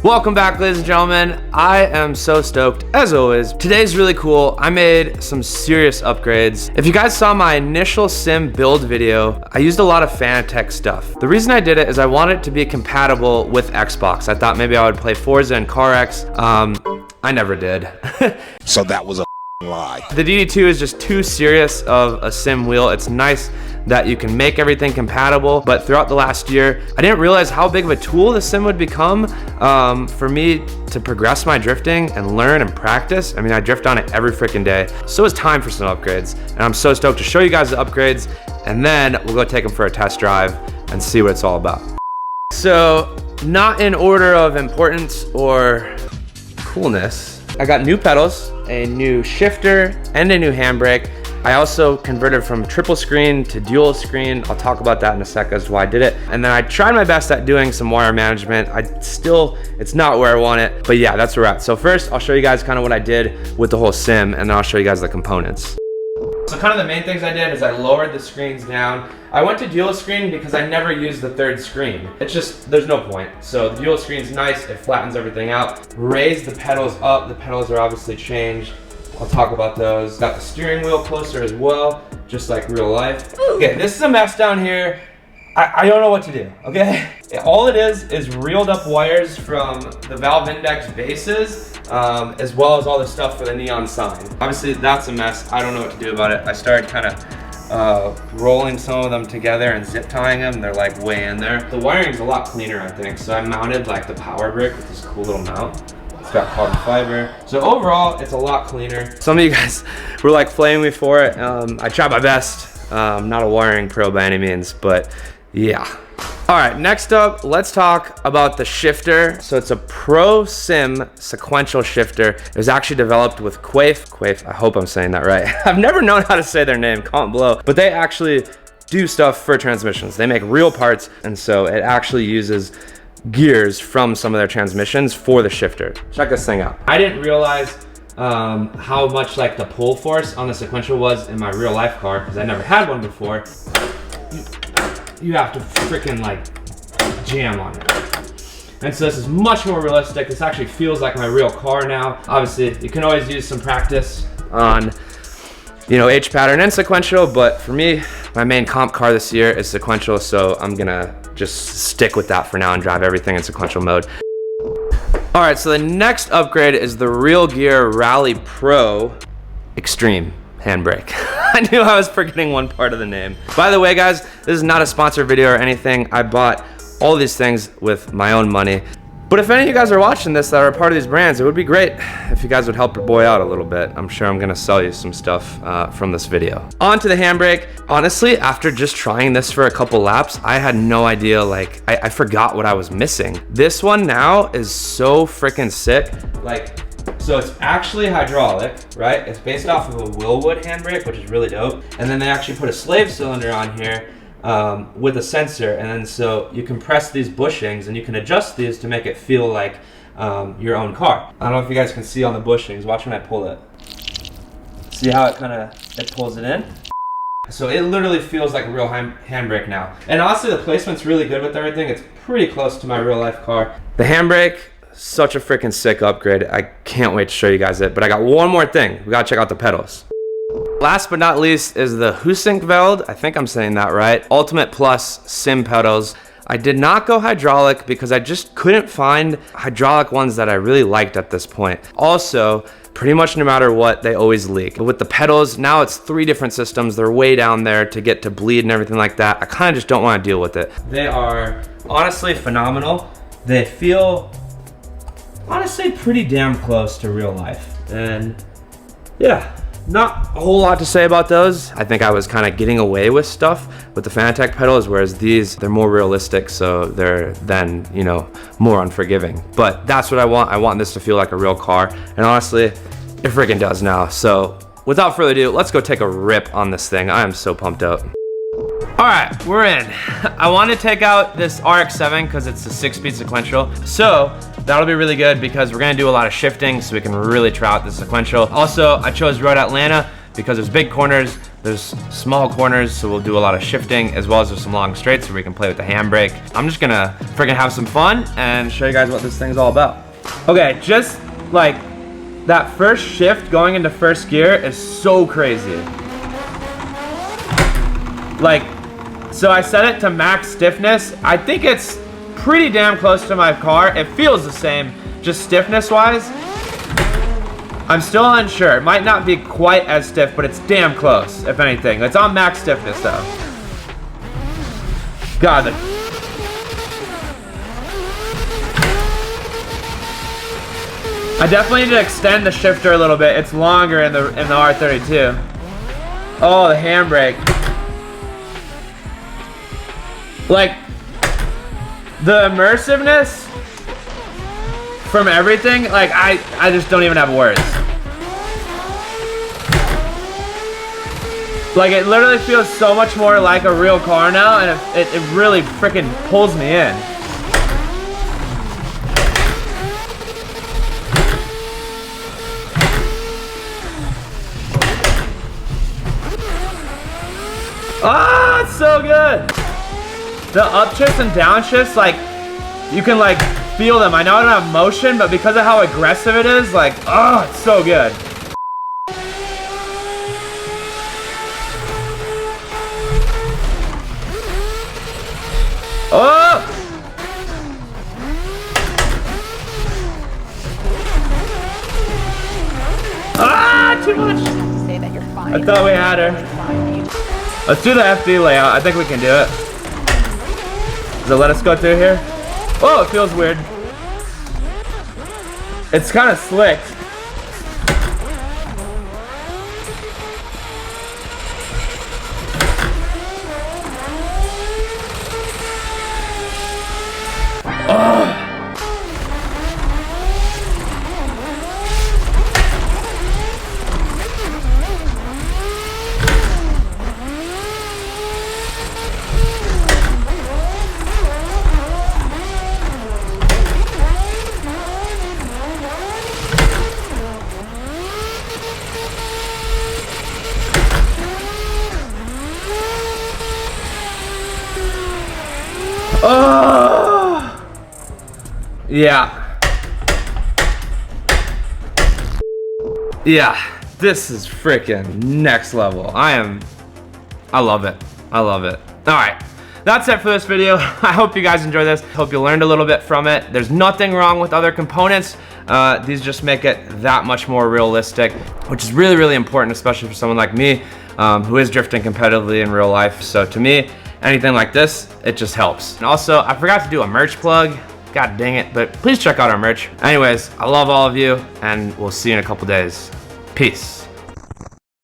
Welcome back, ladies and gentlemen. I am so stoked, as always. Today's really cool. I made some serious upgrades. If you guys saw my initial sim build video, I used a lot of Fanatec stuff. The reason I did it is I wanted it to be compatible with Xbox. I thought maybe I would play Forza and CarX. I never did. So that was a lie. The DD2 is just too serious of a sim wheel. It's nice that you can make everything compatible, but throughout the last year, I didn't realize how big of a tool the sim would become for me to progress my drifting and learn and practice. I mean, I drift on it every freaking day. So it's time for some upgrades, and I'm so stoked to show you guys the upgrades, and then we'll go take them for a test drive and see what it's all about. So, not in order of importance or coolness, I got new pedals, a new shifter, and a new handbrake. I also converted from triple screen to dual screen. I'll talk about that in a sec as to why I did it. And then I tried my best at doing some wire management. It's not where I want it, but yeah, that's where we're at. So first, I'll show you guys kind of what I did with the whole sim, and then I'll show you guys the components. So kind of the main things I did is I lowered the screens down. I went to dual screen because I never used the third screen. It's just, there's no point. So the dual screen's nice, it flattens everything out. Raised the pedals up, the pedals are obviously changed. I'll talk about those. Got the steering wheel closer as well, just like real life. Okay, this is a mess down here. I don't know what to do, okay? All it is reeled up wires from the valve index bases, as well as all the stuff for the neon sign. Obviously, that's a mess. I don't know what to do about it. I started kind of rolling some of them together and zip tying them. They're like way in there. The wiring's a lot cleaner, I think. So I mounted like the power brick with this cool little mount. It's got carbon fiber. So overall, it's a lot cleaner. Some of you guys were like flaming me for it. I tried my best. Not a wiring pro by any means, but yeah. All right, next up, let's talk about the shifter. So it's a Pro Sim Sequential Shifter. It was actually developed with Quaife, I hope I'm saying that right. I've never known how to say their name, comment below, but they actually do stuff for transmissions. They make real parts, and so it actually uses gears from some of their transmissions for the shifter. Check this thing out. I didn't realize how much like the pull force on the sequential was in my real life car, because I never had one before. You have to freaking like jam on it. And so this is much more realistic. This actually feels like my real car now. Obviously, you can always use some practice on, you know, H pattern and sequential, but for me, my main comp car this year is sequential, so I'm gonna just stick with that for now and drive everything in sequential mode. All right, so the next upgrade is the RealGear RALLYpro Xtreme Handbrake. I knew I was forgetting one part of the name. By the way, guys, this is not a sponsored video or anything. I bought all these things with my own money. But if any of you guys are watching this that are a part of these brands, it would be great if you guys would help your boy out a little bit. I'm sure I'm gonna sell you some stuff from this video. On to the handbrake. Honestly, after just trying this for a couple laps, I had no idea, like, I forgot what I was missing. This one now is so freaking sick. Like, so it's actually hydraulic, right? It's based off of a Wilwood handbrake, which is really dope. And then they actually put a slave cylinder on here with a sensor, and then so you can press these bushings and you can adjust these to make it feel like your own car. I don't know if you guys can see on the bushings. Watch when I pull it. See how it pulls it in? So it literally feels like a real handbrake now. And honestly, the placement's really good with everything. It's pretty close to my real life car. The handbrake, such a freaking sick upgrade. I can't wait to show you guys it, but I got one more thing. We gotta check out the pedals. Last but not least is the Heusinkveld, I think I'm saying that right, Ultimate Plus Sim pedals. I did not go hydraulic because I just couldn't find hydraulic ones that I really liked at this point. Also, pretty much no matter what, they always leak. But with the pedals, now it's 3 different systems. They're way down there to get to bleed and everything like that. I kind of just don't want to deal with it. They are honestly phenomenal. They feel honestly pretty damn close to real life. And yeah. Not a whole lot to say about those. I think I was kind of getting away with stuff with the Fanatec pedals, whereas these, they're more realistic, so they're then, you know, more unforgiving. But that's what I want. I want this to feel like a real car, and honestly, it freaking does now. So without further ado, let's go take a rip on this thing. I am so pumped up. All right, we're in. I want to take out this RX-7 because it's a 6-speed sequential. So that'll be really good because we're gonna do a lot of shifting so we can really try out the sequential. Also, I chose Road Atlanta because there's big corners, There's small corners, so we'll do a lot of shifting, as well as there's some long straights so we can play with the handbrake. I'm just gonna freaking have some fun and show you guys what this thing's all about. Okay, just like that first shift going into first gear is so crazy. Like, so I set it to max stiffness. I think it's pretty damn close to my car. It feels the same, just stiffness wise. I'm still unsure. It might not be quite as stiff, but it's damn close, if anything. It's on max stiffness though. God, I definitely need to extend the shifter a little bit. It's longer in the R32. Oh, the handbrake. Like, the immersiveness from everything, like I just don't even have words. Like, it literally feels so much more like a real car now, and it really freaking pulls me in. Ah, it's so good. The up shifts and down shifts, like, you can like feel them. I know I don't have motion, but because of how aggressive it is, like, oh, it's so good. Oh! Ah, too much. Say that you're fine. I thought we had her. Let's do the FD layout. I think we can do it. Does it let us go through here? Oh, it feels weird. It's kind of slick. Oh, yeah. Yeah, this is freaking next level. I love it. I love it. All right, that's it for this video. I hope you guys enjoyed this. Hope you learned a little bit from it. There's nothing wrong with other components. These just make it that much more realistic, which is really, really important, especially for someone like me, who is drifting competitively in real life. So to me, anything like this, it just helps. And also, I forgot to do a merch plug. God dang it, but please check out our merch. Anyways, I love all of you, and we'll see you in a couple days. Peace.